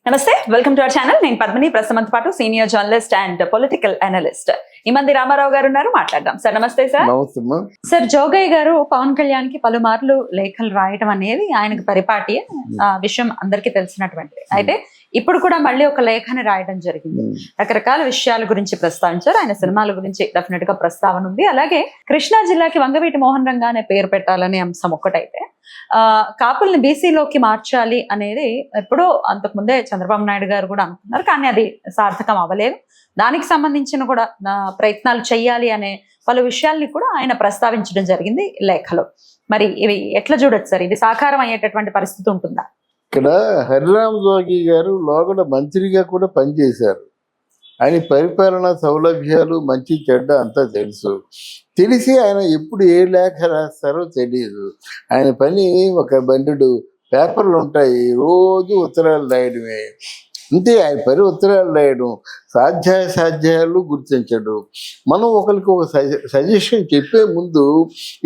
నమస్తే, welcome to our channel. నేను పద్మిని, ప్రస్తుతం పాటు senior journalist and political analyst Imandi Ramarao గారు ఉన్నారు. మాట్లాడదాం. సార్ నమస్తే. సార్ సార్ జోగయ్య గారు పవన్ కళ్యాణ్ కి పలుమార్లు లేఖలు రాయటం అనేది ఆయనకు పరిపాటి విషయం అందరికీ తెలిసినటువంటిది. అయితే ఇప్పుడు కూడా మళ్ళీ ఒక లేఖని రాయడం జరిగింది. రకరకాల విషయాల గురించి ప్రస్తావించారు. ఆయన సినిమాల గురించి డెఫినెట్ గా ప్రస్తావన ఉంది. అలాగే కృష్ణా జిల్లాకి వంగవీటి మోహన్ రంగా అనే పేరు పెట్టాలనే అంశం ఒక్కటైతే కాపుల్ని బీసీలోకి మార్చాలి అనేది ఎప్పుడో అంతకుముందే చంద్రబాబు నాయుడు గారు కూడా అనుకున్నారు. కానీ అది సార్థకం అవ్వలేదు. దానికి సంబంధించిన కూడా ప్రయత్నాలు చేయాలి అనే పలు విషయాల్ని కూడా ఆయన ప్రస్తావించడం జరిగింది లేఖలో. మరి ఇవి ఎట్లా చూడొచ్చు సార్? ఇది సాకారం అయ్యేటటువంటి పరిస్థితి ఉంటుందా? ఇక్కడ హరిరామ్ జోగి గారు లోగడ మంత్రిగా కూడా పనిచేశారు. ఆయన పరిపాలన సౌలభ్యాలు మంచి చెడ్డ అంతా తెలిసి ఆయన ఎప్పుడు ఏ లేఖ రాస్తారో తెలియదు. ఆయన పని ఒక బండి పేపర్లు ఉంటాయి, రోజు ఉత్తరాలు రాయడమే. అంతే ఆయన పని, ఉత్తరాలు రాయడం. సాధ్యాసాధ్యాలు గుర్తించడు. మనం ఒకరికి ఒక సజెషన్ చెప్పే ముందు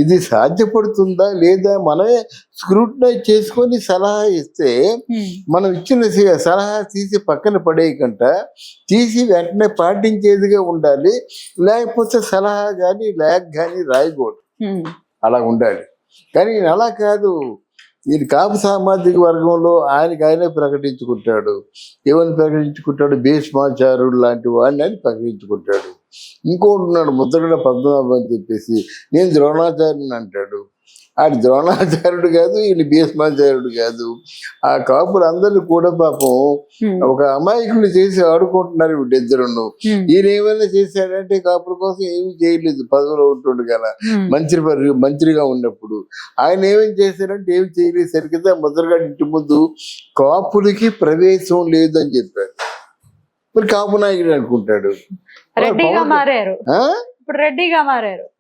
ఇది సాధ్యపడుతుందా లేదా మనమే స్క్రూటినైజ్ చేసుకొని సలహా ఇస్తే, మనం ఇచ్చిన సలహా తీసి పక్కన పడేయకంట తీసి వెంటనే పాటించేదిగా ఉండాలి. లేకపోతే సలహా కానీ లేఖ కానీ రాయకూడదు. అలా ఉండాలి. కానీ అలా కాదు. ఈయన కాపు సామాజిక వర్గంలో ఆయననే ప్రకటించుకుంటాడు. ఏమని ప్రకటించుకుంటాడు? భీష్మాచార్యుడు లాంటి వాడిని అని ప్రకటించుకుంటాడు. ఇంకోటి ఉన్నాడు ముద్రగడ పద్మనాభం అని చెప్పేసి, నేను ద్రోణాచార్యుని అంటాడు. ఆడు ద్రోణాచార్యుడు కాదు, ఈయన భీష్మాచార్యుడు కాదు. ఆ కాపులు అందరూ కూడా పాపం ఒక అమాయకులు చేసి ఆడుకుంటున్నారు వీళ్ళిద్దరును. ఈయన ఏమైనా చేశాడంటే కాపుల కోసం ఏమీ చేయలేదు. పదవిలో ఉంటుండు కదా, మంత్రిగా ఉన్నప్పుడు ఆయన ఏమేమి చేశారంటే ఏమి చేయలేదు. సరిగ్గా ముద్రగడ ఇంటి ముందు కాపులకి ప్రవేశం లేదు అని చెప్పాడు. మరి కాపు నాయకుడు అనుకుంటాడు.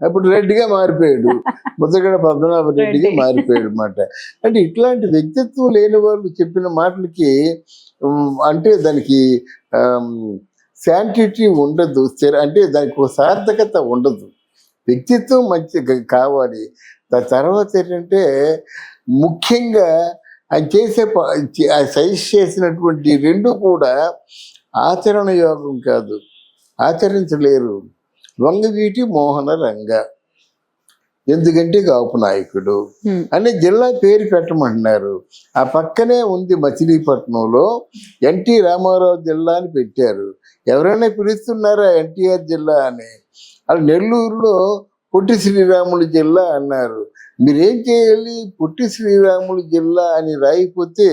అప్పుడు రెడ్డిగా మారిపోయాడు. ముద్రగడ పద్మనాభ రెడ్డిగా మారిపోయాడు అన్నమాట. అంటే ఇట్లాంటి వ్యక్తిత్వం లేని వాళ్ళు చెప్పిన మాటలకి అంటే దానికి శాంటిటీ ఉండదు. అంటే దానికి ఒక సార్థకత ఉండదు. వ్యక్తిత్వం మంచి కావాలి. దాని తర్వాత ఏంటంటే ముఖ్యంగా ఆయన సజెస్ట్ చేసినటువంటి రెండు కూడా ఆచరణ యోగం కాదు, ఆచరించలేరు. వంగవీటి మోహన రంగ ఎందుకంటే కాపు నాయకుడు అనే జిల్లా పేరు పెట్టమంటున్నారు. ఆ పక్కనే ఉంది మచిలీపట్నంలో ఎన్టీ రామారావు జిల్లా అని పెట్టారు. ఎవరైనా పిలుస్తున్నారా ఎన్టీఆర్ జిల్లా అని? అది నెల్లూరులో పొట్టి శ్రీరాములు జిల్లా అన్నారు. మీరేం చేయాలి? పొట్టి శ్రీరాములు జిల్లా అని రాయిపోతే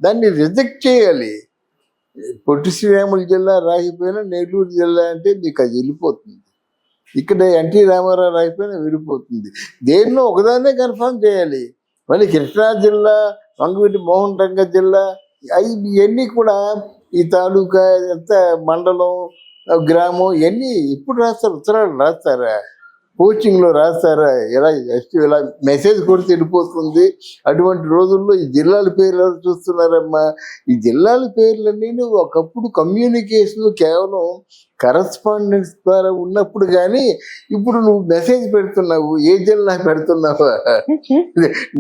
దాన్ని రిజెక్ట్ చేయాలి. పొట్టి శ్రీరాములు జిల్లా రాయిపోయినా నెల్లూరు జిల్లా అంటే మీకు అది వెళ్ళిపోతుంది. ఇక్కడ ఎన్టీ రామారావు రాయిపోయినా వెళ్ళిపోతుంది. దేన్నో ఒకదాన్నే కన్ఫర్మ్ చేయాలి. మళ్ళీ కృష్ణా జిల్లా, వంగవీటి మోహన్ రంగ జిల్లా ఇవన్నీ కూడా ఈ తాలూకా ఎంత మండలం, గ్రామం ఇవన్నీ ఇప్పుడు రాస్తారు. ఉత్తరాలు రాస్తారా? కోచింగ్లో రాస్తారా? ఇలా మెసేజ్ కొడితే వెళ్ళిపోతుంది. అటువంటి రోజుల్లో ఈ జిల్లాల పేర్లు చూస్తున్నారమ్మా. ఈ జిల్లాల పేర్లన్నీ ఒకప్పుడు కమ్యూనికేషన్ కేవలం కరస్పాండెన్స్ ద్వారా ఉన్నప్పుడు, కానీ ఇప్పుడు నువ్వు మెసేజ్ పెడుతున్నావు, ఏ జిల్లా పెడుతున్నావా?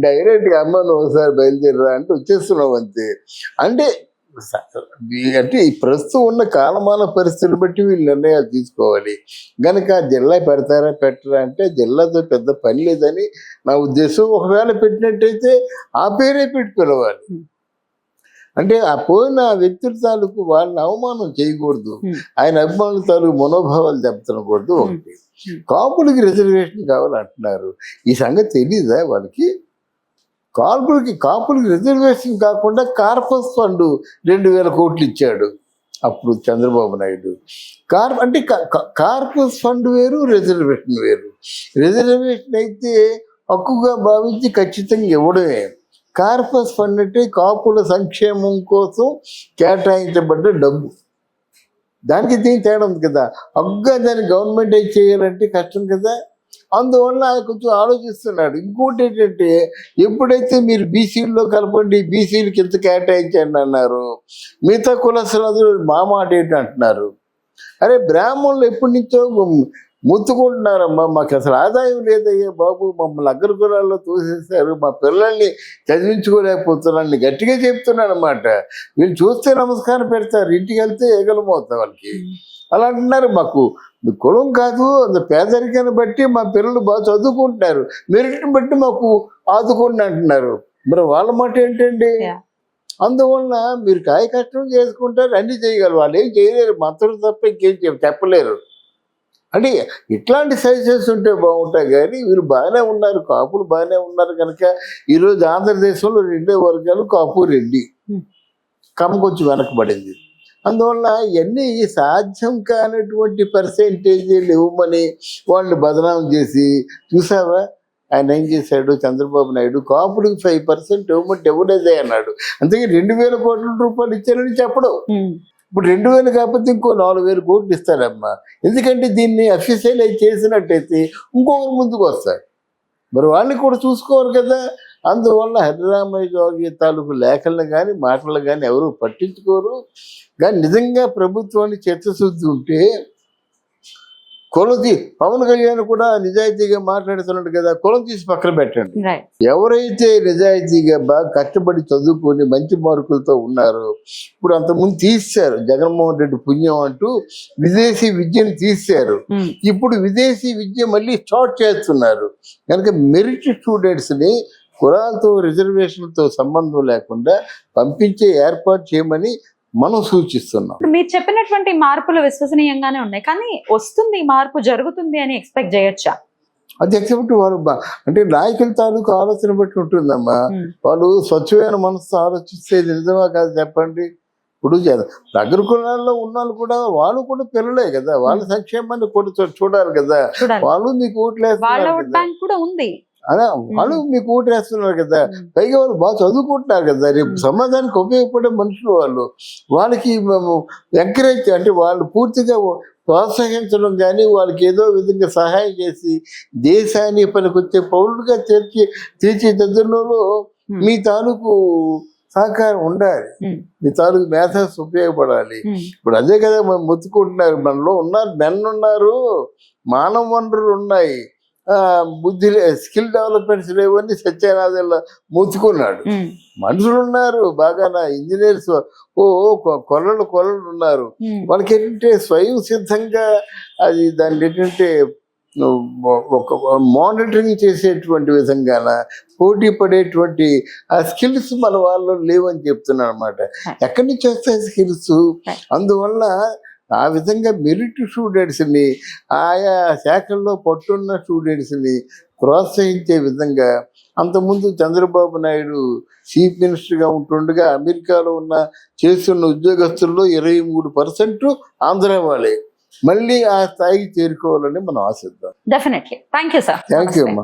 డైరెక్ట్గా అమ్మ నువ్వు ఒకసారి బయలుదేరరా అంటే వచ్చేస్తున్నావు అంతే. అంటే ఈ ప్రస్తుతం ఉన్న కాలమాన పరిస్థితులు బట్టి వీళ్ళు నిర్ణయాలు తీసుకోవాలి. కనుక జిల్లా పెడతారా పెట్టరా అంటే జిల్లాతో పెద్ద పని లేదని నా ఉద్దేశం. ఒకవేళ పెట్టినట్టయితే ఆ పేరే పెట్టి పిలవాలి. అంటే ఆ పోయిన వ్యక్తుల తాలూకు వాళ్ళని అవమానం చేయకూడదు. ఆయన అభిమానుల తాలూకు మనోభావాలు దెబ్బతినకూడదు. ఒకటి, కాపులకి రిజర్వేషన్ కావాలంటున్నారు. ఈ సంగతి తెలీదా వాళ్ళకి? కాపులకి రిజర్వేషన్ కాకుండా కార్పస్ ఫండ్ 2000 కోట్లు ఇచ్చాడు అప్పుడు చంద్రబాబు నాయుడు. అంటే కార్పస్ ఫండ్ వేరు, రిజర్వేషన్ వేరు. రిజర్వేషన్ అయితే హక్కుగా భావించి ఖచ్చితంగా ఇవ్వడమే. కార్పస్ ఫండ్ అంటే కాపుల సంక్షేమం కోసం కేటాయించబడ్డ డబ్బు. దానికి దీనికి తేడా ఉంది కదా. హక్కుగా దాన్ని గవర్నమెంట్ చేయాలంటే కష్టం కదా. అందువల్ల ఆయన కొంచెం ఆలోచిస్తున్నాడు. ఇంకోటి ఏంటంటే, ఎప్పుడైతే మీరు బీసీల్లో కలపండి, బీసీలకి ఎంత కేటాయించండి అన్నారు, మిగతా కులస్తులందరూ మా మాట ఏంటి అంటున్నారు. అరే బ్రాహ్మణులు ఎప్పటి నుంచో ముత్తుకుంటున్నారమ్మా, మాకు అసలు ఆదాయం లేదయ్యా బాబు, మమ్మల్ని అగ్రకులాల్లో తోసేశారు, మా పిల్లల్ని చదివించుకోలేకపోతున్నాను గట్టిగా చెప్తున్నాను అనమాట. వీళ్ళు చూస్తే నమస్కారం పెడతారు, ఇంటికి వెళ్తే ఎగలమవుతాం వాళ్ళకి. అలా అంటున్నారు, మాకు మీ కులం కాదు, అంత పేదరికాన్ని బట్టి మా పిల్లలు బాగా చదువుకుంటున్నారు, మెరిట్ని బట్టి మాకు ఆదుకోండి అంటున్నారు. మరి వాళ్ళ మాట ఏంటండి? అందువల్ల మీరు కాయ కష్టం చేసుకుంటారు, అన్ని చేయగలరు, వాళ్ళు ఏం చేయలేరు, మంత్రులు తప్ప ఇంకేం చెప్పలేరు. అంటే ఇట్లాంటి సజెషన్స్ ఉంటే బాగుంటాయి. కానీ వీళ్ళు బాగానే ఉన్నారు, కాపులు బాగానే ఉన్నారు కనుక ఈరోజు ఆంధ్రదేశంలో 2 వర్గాలు, కాపు రెడ్డి, కమ్మ కొంచెం వెనకబడింది. అందువల్ల ఇవన్నీ సాధ్యం కానటువంటి పర్సెంటేజీలు ఇవ్వమని వాళ్ళని బదనాం చేసి, చూసావా ఆయన ఏం చేశాడు చంద్రబాబు నాయుడు, కాపుడికి 5% ఇవ్వమంటే ఇవ్వలేదే అన్నాడు. అంతేగా 2,000 కోట్ల రూపాయలు ఇచ్చారని చెప్పడం. ఇప్పుడు 2,000 కాకపోతే ఇంకో 4,000 కోట్లు ఇస్తారమ్మా. ఎందుకంటే దీన్ని అఫీషియలైజ్ చేసినట్టయితే ఇంకొకరు ముందుకు వస్తారు, మరి వాళ్ళని కూడా చూసుకోవాలి కదా. అందువల్ల హరిరామయ్య జోగి తాలూకు లేఖలను కానీ మాటలు కానీ ఎవరు పట్టించుకోరు. కానీ నిజంగా ప్రభుత్వాన్ని చిత్తశుద్ధి ఉంటే కులం పవన్ కళ్యాణ్ కూడా నిజాయితీగా మాట్లాడుతున్నాడు కదా, కులం తీసి పక్కన పెట్టండి. ఎవరైతే నిజాయితీగా బాగా కష్టపడి చదువుకొని మంచి మార్కులతో ఉన్నారో, ఇప్పుడు అంతకుముందు తీశారు జగన్మోహన్ రెడ్డి పుణ్యం అంటూ విదేశీ విద్యను తీశారు, ఇప్పుడు విదేశీ విద్య మళ్ళీ స్టార్ట్ చేస్తున్నారు. కనుక మెరిట్ స్టూడెంట్స్ని కులాలతో రిజర్వేషన్లతో సంబంధం లేకుండా పంపించే ఏర్పాటు చేయమని మనం సూచిస్తున్నాం. మీరు చెప్పినటువంటి మార్పులు విశ్వసనీయంగానే ఉన్నాయి, కానీ వస్తుంది మార్పు జరుగుతుంది అని ఎక్స్పెక్ట్ చేయొచ్చా? అది ఎక్సెప్ట్ వాళ్ళు అంటే నాయకుల తాలూకు ఆలోచన బట్టి ఉంటుందమ్మా. వాళ్ళు స్వచ్ఛమైన మనసుతో ఆలోచిస్తే నిజమా కాదు చెప్పండి. ఇప్పుడు దగ్గర కులాల్లో ఉన్న కూడా వాళ్ళు కూడా పిల్లలే కదా, వాళ్ళ సంక్షేమాన్ని కూడా చూడాలి కదా. వాళ్ళు మీకు ఓట్లేస్తారు ఉంది, అలా వాళ్ళు మీకు ఓటేస్తున్నారు కదా, పైగా వాళ్ళు బాగా చదువుకుంటున్నారు కదా, రేపు సమాజానికి ఉపయోగపడే మనుషులు వాళ్ళు. వాళ్ళకి ఎంకరేజ్ అంటే వాళ్ళు పూర్తిగా ప్రోత్సహించడం కానీ వాళ్ళకి ఏదో విధంగా సహాయం చేసి దేశాన్ని పనికొచ్చే పౌరులుగా తీర్చిదిద్దడంలో మీ తాలూకు సహకారం ఉండాలి, మీ తాలూకు మేధాస్ ఉపయోగపడాలి. ఇప్పుడు అదే కదా మనం మొత్తుకుంటున్నారు, మనలో ఉన్నారు, మెన్ ఉన్నారు, మానవ వనరులు ఉన్నాయి, బుద్ధి స్కిల్ డెవలప్మెంట్స్ లేవని సత్యనాథంలో మూతుకున్నాడు. మనుషులు ఉన్నారు బాగా, ఇంజనీర్స్ కొల్లలు ఉన్నారు. వాళ్ళకి ఏంటంటే స్వయం సిద్ధంగా అది దాన్ని ఏంటంటే ఒక మానిటరింగ్ చేసేటువంటి విధంగా పోటీ పడేటువంటి ఆ స్కిల్స్ మన వాళ్ళు లేవని చెప్తున్నాను అనమాట. ఎక్కడి నుంచి వస్తాయి స్కిల్స్? అందువల్ల ఆ విధంగా మెరిట్ స్టూడెంట్స్ని, ఆయా శాఖల్లో పట్టున్న స్టూడెంట్స్ని ప్రోత్సహించే విధంగా అంతకుముందు చంద్రబాబు నాయుడు చీఫ్ మినిస్టర్గా ఉంటుండగా అమెరికాలో చేస్తున్న ఉద్యోగస్తుల్లో 23% ఆంధ్ర వాళ్ళే. మళ్ళీ ఆ స్థాయికి చేరుకోవాలని మనం ఆశిద్దాం. Definitely. Thank you sir. Thank you అమ్మా.